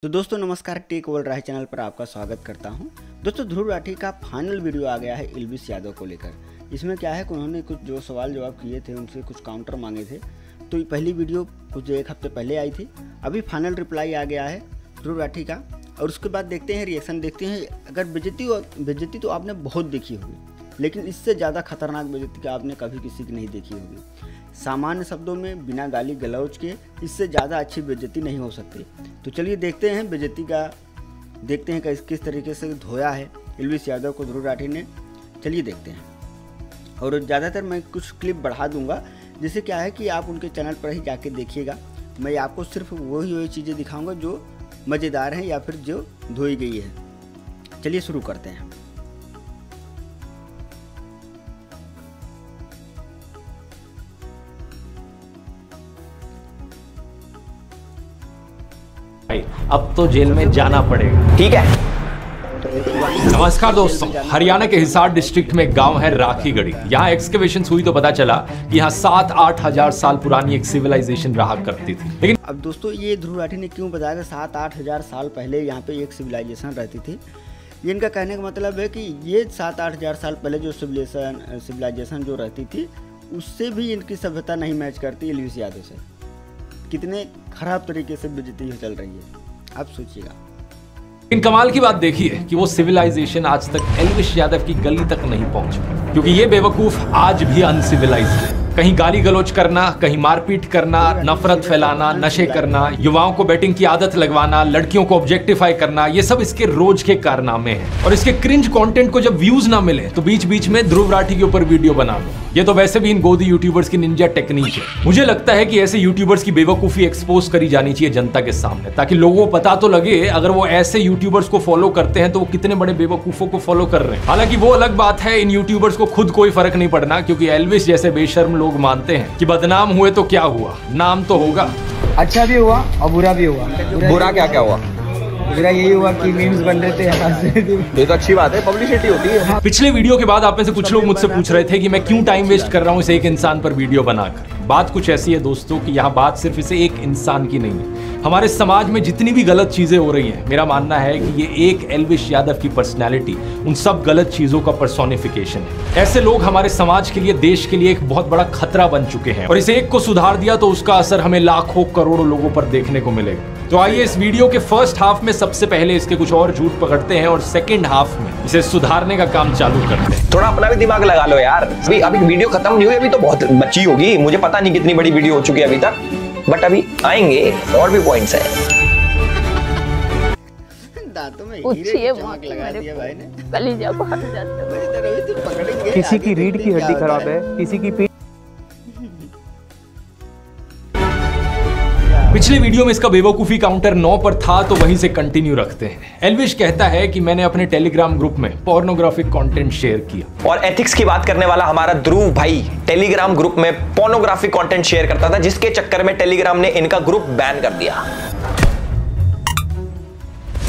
तो दोस्तों नमस्कार, टेक वर्ल्ड राय चैनल पर आपका स्वागत करता हूं। दोस्तों ध्रुव राठी का फाइनल वीडियो आ गया है एल्विश यादव को लेकर। इसमें क्या है कि उन्होंने कुछ जो सवाल जवाब किए थे, उनसे कुछ काउंटर मांगे थे। तो पहली वीडियो कुछ एक हफ्ते पहले आई थी, अभी फाइनल रिप्लाई आ गया है ध्रुव राठी का। और उसके बाद देखते हैं, रिएक्शन देखते हैं। अगर बेइज्जती तो आपने बहुत देखी होगी, लेकिन इससे ज़्यादा खतरनाक बेइज्जती का आपने कभी किसी की नहीं देखी होगी। सामान्य शब्दों में, बिना गाली गलौज के, इससे ज़्यादा अच्छी बेइज्जती नहीं हो सकती। तो चलिए देखते हैं बेइज्जती का, देखते हैं किस तरीके से धोया है एल्विश यादव को ध्रुव राठी ने। चलिए देखते हैं। और ज़्यादातर मैं कुछ क्लिप बढ़ा दूंगा, जिससे क्या है कि आप उनके चैनल पर ही जाके देखिएगा। मैं आपको सिर्फ वही चीज़ें दिखाऊंगा जो मज़ेदार हैं या फिर जो धोई गई है। चलिए शुरू करते हैं। अब तो जेल में जाना पड़ेगा, ठीक है। नमस्कार दोस्तों, हरियाणा के हिसार डिस्ट्रिक्ट में गांव है राखीगढ़ी। यहाँ एक्सकेवेशन हुई तो पता चला कि यहाँ 7-8 हजार साल पुरानी एक सिविलाइजेशन रहा करती थी। लेकिन अब दोस्तों ये ध्रुव राठी ने क्यों बताया कि 7-8 हजार साल पहले यहाँ पे एक सिविलाइजेशन रहती थी। ये इनका कहने का मतलब है कि ये 7-8 हजार साल पहले जो सिविलाइजेशन जो रहती थी, उससे भी इनकी सभ्यता नहीं मैच करती एल्विश यादव से। कितने खराब तरीके से बेइज्जती चल रही है, आप सोचिएगा। इन कमाल की बात देखिए कि वो सिविलाइजेशन आज तक एल्विश यादव की गली तक नहीं पहुंची, क्योंकि ये बेवकूफ आज भी अनसिविलाइज्ड है। कहीं गाली गलौज करना, कहीं मारपीट करना, नफरत फैलाना, नशे करना, युवाओं को बैटिंग की आदत लगवाना, लड़कियों को ऑब्जेक्टिफाई करना, ये सब इसके रोज के कारनामे हैं। और इसके क्रिंज कंटेंट को जब व्यूज ना मिले तो बीच बीच में ध्रुव राठी के ऊपर वीडियो बना लो। ये तो वैसे भी इन गोदी यूट्यूबर्स की निंजा टेक्निक है। मुझे लगता है कि ऐसे यूट्यूबर्स की बेवकूफी एक्सपोज करी जानी चाहिए जनता के सामने, ताकि लोगों को पता तो लगे अगर वो ऐसे यूट्यूबर्स को फॉलो करते हैं तो वो कितने बड़े बेवकूफों को फॉलो कर रहे हैं। हालांकि वो अलग बात है, इन यूट्यूबर्स को खुद कोई फर्क नहीं पड़ना, क्योंकि एल्विश जैसे बेशर्म लोग मानते हैं कि बदनाम हुए तो क्या हुआ, नाम तो होगा। अच्छा भी हुआ और बुरा भी हुआ। बुरा क्या क्या हुआ? बुरा यही हुआ कि मीम्स बन रहे थे यहाँ से। ये तो अच्छी बात है, पब्लिसिटी होती है। पिछले वीडियो के बाद आप में से कुछ लोग मुझसे पूछ रहे थे कि मैं क्यों टाइम वेस्ट कर रहा हूँ इस एक इंसान पर वीडियो बनाकर। बात कुछ ऐसी है दोस्तों कि यहाँ बात सिर्फ इसे एक इंसान की नहीं है। हमारे समाज में जितनी भी गलत चीजें हो रही हैं, मेरा मानना है कि ये एक एल्विश यादव की पर्सनैलिटी उन सब गलत चीजों का पर्सोनिफिकेशन है। ऐसे लोग हमारे समाज के लिए, देश के लिए एक बहुत बड़ा खतरा बन चुके हैं, और इसे एक को सुधार दिया तो उसका असर हमें लाखों करोड़ों लोगों पर देखने को मिलेगा। तो आइए इस वीडियो के फर्स्ट हाफ में सबसे पहले इसके कुछ और झूठ पकड़ते हैं, और सेकंड हाफ में इसे सुधारने का काम चालू करते हैं। थोड़ा अपना भी दिमाग लगा लो यार। अभी वीडियो खत्म नहीं हुई, अभी तो बहुत बची होगी। मुझे पता नहीं कितनी बड़ी वीडियो हो चुकी है अभी तक, बट अभी आएंगे और भी पॉइंट्स हैं। दांतों में हीरे की चमक लगा दिया भाई ने। कलेजा बाहर जाता है। किसी की रीढ़ की हड्डी खराब है, किसी की पिछले वीडियो में इसका बेवकूफी काउंटर 9 पर था, तो वहीं से कंटिन्यू रखते हैं। एल्विश कहता है कि मैंने अपने टेलीग्राम ग्रुप में पोर्नोग्राफिक कंटेंट शेयर किया। और एथिक्स की बात करने वाला हमारा ध्रुव भाई टेलीग्राम ग्रुप में पोर्नोग्राफिक कंटेंट शेयर करता था, जिसके चक्कर में टेलीग्राम ने इनका ग्रुप बैन कर दिया।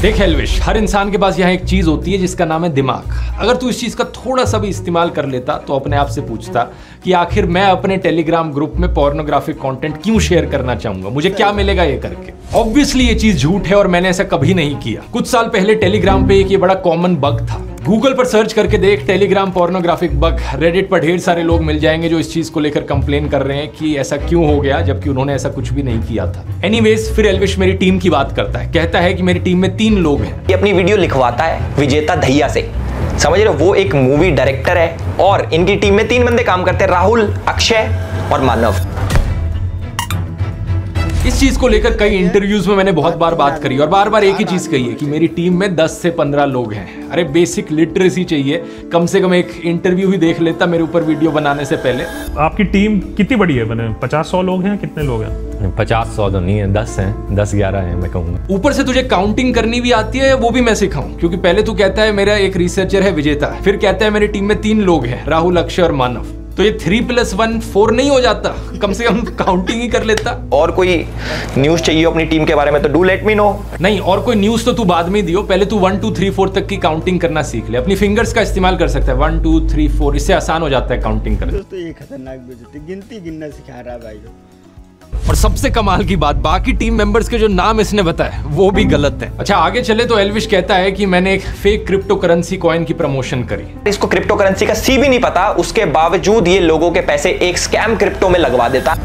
देख एल्विश, हर इंसान के पास यहाँ एक चीज होती है जिसका नाम है दिमाग। अगर तू इस चीज का थोड़ा सा भी इस्तेमाल कर लेता तो अपने आप से पूछता कि आखिर मैं अपने टेलीग्राम ग्रुप में पोर्नोग्राफिक कंटेंट क्यों शेयर करना चाहूंगा, मुझे क्या मिलेगा ये करके। ऑब्वियसली ये चीज झूठ है और मैंने ऐसा कभी नहीं किया। कुछ साल पहले टेलीग्राम पे एक ये बड़ा कॉमन बग था। गूगल पर सर्च करके देख टेलीग्राम पोर्नोग्राफिक बग, रेडिट पर ढेर सारे लोग मिल जाएंगे जो इस चीज को लेकर कंप्लेन कर रहे हैं कि ऐसा क्यों हो गया, जबकि उन्होंने ऐसा कुछ भी नहीं किया था। एनीवेज, फिर एल्विश मेरी टीम की बात करता है। कहता है कि मेरी टीम में 3 लोग हैं। ये अपनी वीडियो लिखवाता है विजेता धैया से, समझ रहे हो? वो एक मूवी डायरेक्टर है और इनकी टीम में 3 बंदे काम करते हैं, राहुल, अक्षय और मानव। इस चीज को लेकर कई इंटरव्यूज में मैंने बहुत बार बात करी और बार बार एक ही चीज कही है कि मेरी टीम में 10 से 15 लोग हैं। अरे बेसिक लिटरेसी चाहिए, कम से कम एक इंटरव्यू ही देख लेता मेरे ऊपर वीडियो बनाने से पहले। आपकी टीम कितनी बड़ी है? बने 50-100 लोग हैं? कितने लोग हैं? 50-100 तो नहीं है, 10 हैं, 10-11 हैं मैं कहूँगा। ऊपर से तुझे काउंटिंग करनी भी आती है, वो भी मैं सिखाऊं, क्योंकि पहले तू कहता है मेरा एक रिसर्चर है विजेता, फिर कहता है मेरी टीम में 3 लोग हैं, राहुल, अक्षय और मानव। तो ये 3+1 4 नहीं हो जाता? कम से कम काउंटिंग ही कर लेता। और कोई न्यूज चाहिए अपनी टीम के बारे में तो डू लेट मी नो। नहीं, और कोई न्यूज तो तू बाद में दियो, पहले तू 1 2 3 4 तक की काउंटिंग करना सीख ले। अपनी फिंगर्स का इस्तेमाल कर सकता है, 1 2 3 4, इससे आसान हो जाता है काउंटिंग करना। दोस्तों ये खतरनाक बेइज्जती, गिनती गिनना सिखा रहा है भाई। और सबसे कमाल की बात, बाकी टीम मेंबर्स के जो नाम इसने बताए वो भी गलत है। अच्छा आगे चले तो एल्विश कहता है कि मैंने एक फेक क्रिप्टो करेंसी कॉइन की प्रमोशन करी। इसको क्रिप्टो करेंसी का सी भी नहीं पता, उसके बावजूद ये लोगों के पैसे एक स्कैम क्रिप्टो में लगवा देता।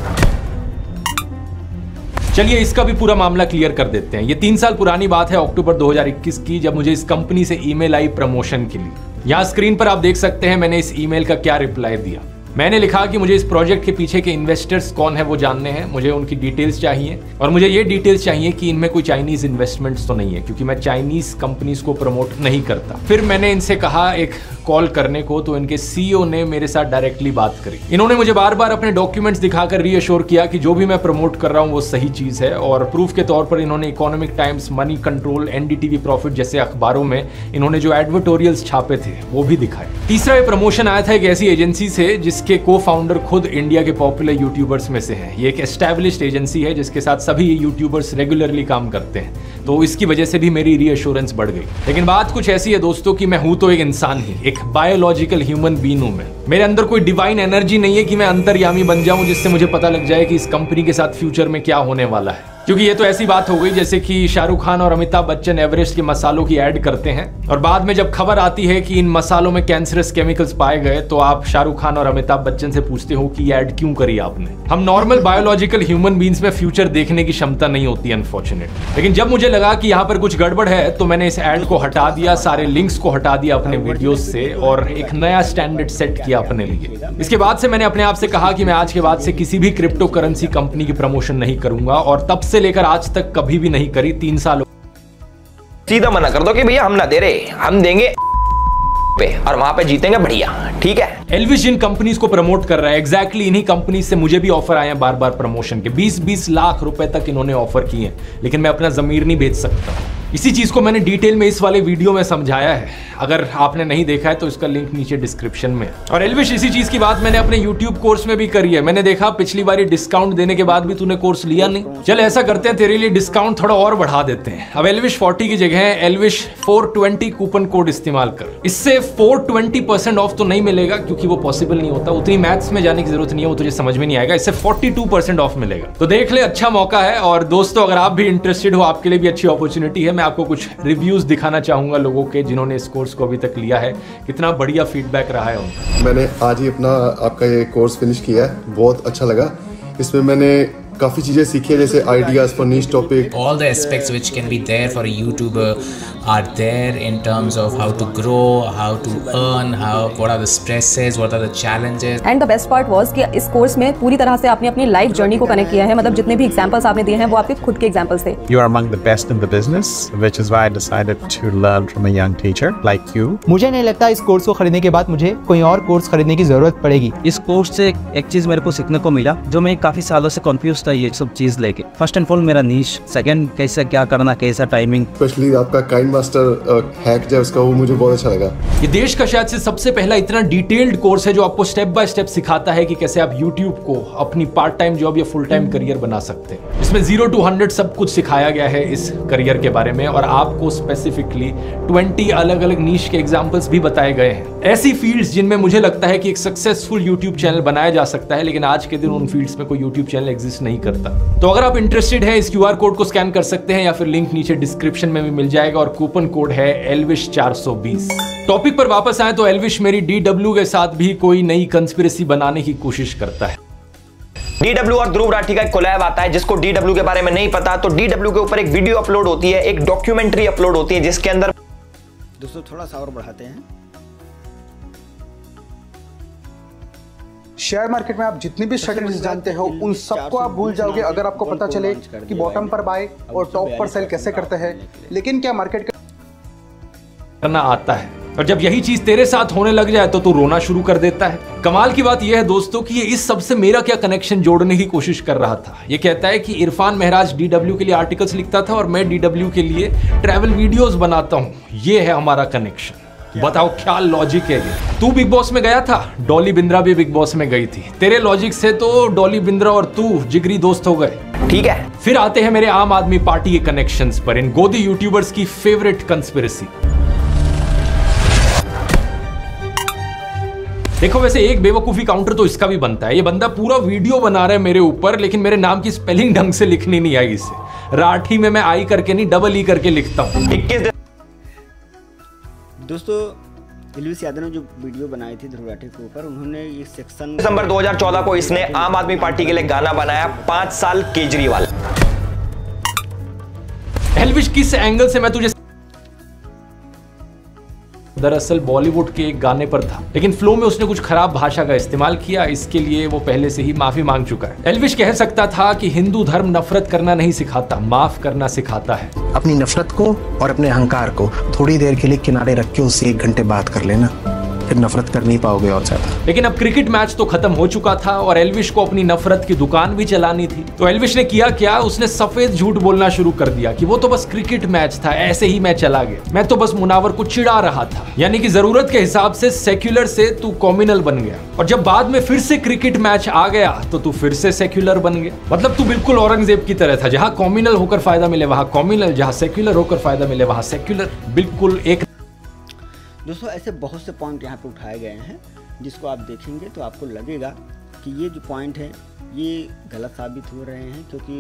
चलिए इसका भी पूरा मामला क्लियर कर देते हैं। ये 3 साल पुरानी बात है, अक्टूबर 2021 की, जब मुझे इस कंपनी से ईमेल आई प्रमोशन के लिए। यहाँ स्क्रीन पर आप देख सकते हैं मैंने इस ईमेल का क्या रिप्लाई दिया। मैंने लिखा कि मुझे इस प्रोजेक्ट के पीछे के इन्वेस्टर्स कौन है वो जानने हैं, मुझे उनकी डिटेल्स चाहिए और मुझे ये डिटेल्स चाहिए कि इनमें कोई चाइनीज इन्वेस्टमेंट्स तो नहीं है, क्योंकि मैं चाइनीज कंपनीज को प्रमोट नहीं करता। फिर मैंने इनसे कहा एक कॉल करने को, तो इनके सीईओ ने मेरे साथ डायरेक्टली बात करी। इन्होंने मुझे बार बार अपने डॉक्यूमेंट्स दिखाकर रीअश्योर किया कि जो भी मैं प्रमोट कर रहा हूँ वो सही चीज है, और प्रूफ के तौर पर इन्होंने economic times, money control, NDTV profit जैसे अखबारों में इन्होंने जो एडवर्टोरियल्स छापे थे वो भी दिखाए। तीसरा ये प्रमोशन आया था एक ऐसी एजेंसी से जिसके को फाउंडर खुद इंडिया के पॉपुलर यूट्यूबर्स में से हैं। ये एक एस्टैब्लिश्ड एजेंसी है जिसके साथ सभी यूट्यूबर्स रेगुलरली काम करते हैं, तो इसकी वजह से भी मेरी रीअश्योरेंस बढ़ गई। लेकिन बात कुछ ऐसी है दोस्तों कि मैं हूं तो एक इंसान ही, एक बायोलॉजिकल ह्यूमन बीइंग हूं मैं। मेरे अंदर कोई डिवाइन एनर्जी नहीं है कि मैं अंतर्यामी बन जाऊं जिससे मुझे पता लग जाए कि इस कंपनी के साथ फ्यूचर में क्या होने वाला है। क्योंकि ये तो ऐसी बात हो गई जैसे कि शाहरुख खान और अमिताभ बच्चन एवरेस्ट के मसालों की ऐड करते हैं और बाद में जब खबर आती है कि इन मसालों में कैंसरस केमिकल्स पाए गए तो आप शाहरुख खान और अमिताभ बच्चन से पूछते हो कि ऐड क्यों करी आपने। हम नॉर्मल बायोलॉजिकल ह्यूमन बीइंग्स में फ्यूचर देखने की क्षमता नहीं होती अनफॉर्चुनेट। लेकिन जब मुझे लगा कि यहाँ पर कुछ गड़बड़ है तो मैंने इस ऐड को हटा दिया, सारे लिंक्स को हटा दिया अपने वीडियोज से और एक नया स्टैंडर्ड सेट किया अपने लिए। इसके बाद से मैंने अपने आप से कहा कि मैं आज के बाद से किसी भी क्रिप्टो करेंसी कंपनी की प्रमोशन नहीं करूंगा, और तब से लेकर आज तक कभी भी नहीं करी। 3 साल सीधा मना कर दो कि भैया हम ना दे रहे, हम देंगे पे और वहां पे जीतेंगे बढ़िया, ठीक है। एल्विश इन कंपनीज को प्रमोट कर रहा है, एग्जैक्टली इन्हीं कंपनीज से मुझे भी ऑफर आए हैं बार बार प्रमोशन के। 20-20 लाख रुपए तक इन्होंने ऑफर किए हैं, लेकिन मैं अपना जमीर नहीं बेच सकता। इसी चीज को मैंने डिटेल में इस वाले वीडियो में समझाया है, अगर आपने नहीं देखा है तो इसका लिंक नीचे डिस्क्रिप्शन में। और एल्विश इसी चीज की बात मैंने अपने YouTube कोर्स में भी करी है। मैंने देखा पिछली बार डिस्काउंट देने के बाद भी तूने कोर्स लिया नहीं, चल ऐसा करते हैं तेरे लिए डिस्काउंट थोड़ा और बढ़ा देते हैं। अब एल्विश 40 की जगह एल्विश 420 कूपन कोड इस्तेमाल कर। इससे 420% ऑफ तो नहीं मिलेगा क्योंकि वो पॉसिबल नहीं होता, उतनी मैथ्स में जाने की जरूरत नहीं है, वो तुझे समझ में नहीं आएगा। इससे 42% ऑफ मिलेगा, तो देख ले, अच्छा मौका है। और दोस्तों अगर आप भी इंटरेस्टेड हो, आपके लिए भी अच्छी अपॉर्चुनिटी है। मैं आपको कुछ रिव्यूज दिखाना चाहूंगा लोगों के जिन्होंने इस कोर्स को अभी तक लिया है, कितना बढ़िया फीडबैक रहा है उनका। मैंने आज ही अपना आपका ये कोर्स फिनिश किया है, बहुत अच्छा लगा। इसमें मैंने काफ़ी चीज़ें सीखी है, जैसे ideas for niche topic. All the aspects which can be there for a YouTuber are there in terms of how to grow, how to earn, what are the stresses, what are the challenges. And the best part was कि इस course में पूरी तरह से आपने अपनी life journey को connect किया है, मतलब जितने भी एग्जांपल्स आपने दिए हैं वो आपके खुद के एग्जांपल्स थे। You are among the best in the business, which is why I decided to learn from a young teacher like you. मुझे नहीं लगता इस कोर्स को खरीदने के बाद मुझे कोई और कोर्स खरीदने की जरूरत पड़ेगी। इस कोर्स से एक चीज मेरे को सीखने को मिला, जो मैं काफी सालों से कंफ्यूज था ये सब चीज लेके। फर्स्ट एंड फॉरमोस्ट मेरा नीश, सेकंड कैसे क्या करना, कैसा टाइमिंग, स्पेशली आपका काइंड मास्टर हैक जो उसका, वो मुझे बहुत अच्छा लगा। ये देश का शायद से सबसे पहला इतना डिटेल्ड कोर्स है जो आपको स्टेप बाय स्टेप सिखाता है कि कैसे आप YouTube को अपनी पार्ट टाइम जॉब या फुल टाइम करियर बना सकते हैं। इसमें 0 to 100 सब कुछ सिखाया गया है इस करियर के बारे में, और आपको स्पेसिफिकली 20 अलग अलग नीश के एग्जांपल्स भी बताए गए हैं। ऐसी फील्ड्स जिनमें मुझे लगता है कि एक सक्सेसफुल YouTube चैनल बनाया जा सकता है, लेकिन आज के दिन उन फील्ड्स में कोई YouTube चैनल एग्जिस्ट नहीं करता। तो अगर आप इंटरेस्टेड हैं, इस QR कोड को स्कैन कर सकते हैं या फिर लिंक नीचे डिस्क्रिप्शन में भी मिल जाएगा, और कूपन कोड है एल्विश 420। टॉपिक पर वापस आए तो एल्विश मेरी DW के साथ भी कोई नई कंस्पिरेसी बनाने की कोशिश करता है। DW और ध्रुव राठी का एक कोलैब आता है, जिसको DW के बारे में नहीं पता तो DW के ऊपर एक वीडियो अपलोड होती है, एक डॉक्यूमेंट्री अपलोड होती है, जिसके अंदर दोस्तों थोड़ा सा और बढ़ाते हैं। शेयर मार्केट में आप जितनी भी स्ट्रेटजीज जानते हो उन सबको आप भूल जाओगे अगर आपको पता चले कि बॉटम पर बाय और टॉप पर सेल कैसे करते हैं। लेकिन क्या मार्केट करना आता है, और जब यही चीज तेरे साथ होने लग जाए तो तू रोना शुरू कर देता है। कमाल की बात यह है दोस्तों कि ये इस सब से मेरा क्या कनेक्शन जोड़ने की कोशिश कर रहा था। ये कहता है कि इरफान महराज DW के लिए आर्टिकल्स लिखता था और मैं DW के लिए ट्रैवल वीडियोस बनाता हूं, ये है हमारा कनेक्शन। बताओ क्या लॉजिक है ये। तू बिग बॉस में गया था, डॉली बिंद्रा भी बिग बॉस में गई थी, तेरे लॉजिक से तो डॉली बिंद्रा और तू जिगरी दोस्त हो गए, ठीक है। फिर आते हैं मेरे आम आदमी पार्टी के कनेक्शंस पर, इन गोदी यूट्यूबर्स की फेवरेट कंस्पिरेसी। देखो वैसे एक बेवकूफी काउंटर तो इसका भी बनता है। ये बंदा पूरा वीडियो बना रहा है मेरे ऊपर, लेकिन मेरे नाम की स्पेलिंग ढंग से लिखनी नहीं आई इसे। राठी में मैं आई करके नहीं डबल ई करके लिखता हूं। 21 दोस्तों एल्विस यादव ने जो वीडियो बनाई थी ध्रुव राठी के ऊपर, उन्होंने ये सेक्शन दिसंबर 2014 को इसने आम आदमी पार्टी के लिए गाना बनाया 5 साल केजरीवाल। एल्विश किस एंगल से मैं तुझे, दरअसल बॉलीवुड के एक गाने पर था, लेकिन फ्लो में उसने कुछ खराब भाषा का इस्तेमाल किया। इसके लिए वो पहले से ही माफी मांग चुका है। एल्विश कह सकता था कि हिंदू धर्म नफरत करना नहीं सिखाता, माफ करना सिखाता है। अपनी नफरत को और अपने अहंकार को थोड़ी देर के लिए किनारे रख के उससे 1 घंटे बात कर लेना, फिर नफरत कर नहीं पाओगे और ज्यादा। लेकिन अब क्रिकेट मैच तो खत्म हो चुका था और एल्विश को अपनी नफरत की दुकान भी चलानी थी। तो एल्विश ने किया क्या, उसने सफेद झूठ बोलना शुरू कर दिया कि वो तो बस क्रिकेट मैच था, ऐसे ही मैं चला गया, मैं तो बस मुनावर को चिढ़ा रहा था। यानी कि जरूरत के हिसाब से सेक्युलर से तू कॉम्युनल बन गया, और जब बाद में फिर से क्रिकेट मैच आ गया तो तू फिर से सेक्युलर बन गया। मतलब तू बिल्कुल औरंगजेब की तरह था, जहां कॉम्युनल होकर फायदा मिले वहां कॉम्युनल, जहां सेक्युलर होकर फायदा मिले वहां सेक्युलर, बिल्कुल एक। दोस्तों ऐसे बहुत से पॉइंट यहाँ पे उठाए गए हैं जिसको आप देखेंगे तो आपको लगेगा कि ये जो पॉइंट है ये गलत साबित हो रहे हैं, क्योंकि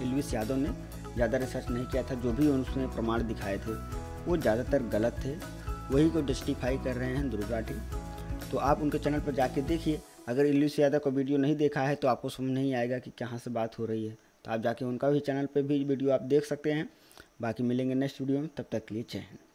एल्विस यादव ने ज़्यादा रिसर्च नहीं किया था। जो भी उसने प्रमाण दिखाए थे वो ज़्यादातर गलत थे, वही को जस्टिफाई कर रहे हैं ध्रुव राठी। तो आप उनके चैनल पर जाके देखिए। अगर एल्विस यादव का वीडियो नहीं देखा है तो आपको समझ नहीं आएगा कि कहाँ से बात हो रही है, तो आप जाके उनका भी चैनल पर भी वीडियो आप देख सकते हैं। बाकी मिलेंगे नेक्स्ट वीडियो में, तब तक के लिए जय हिंद।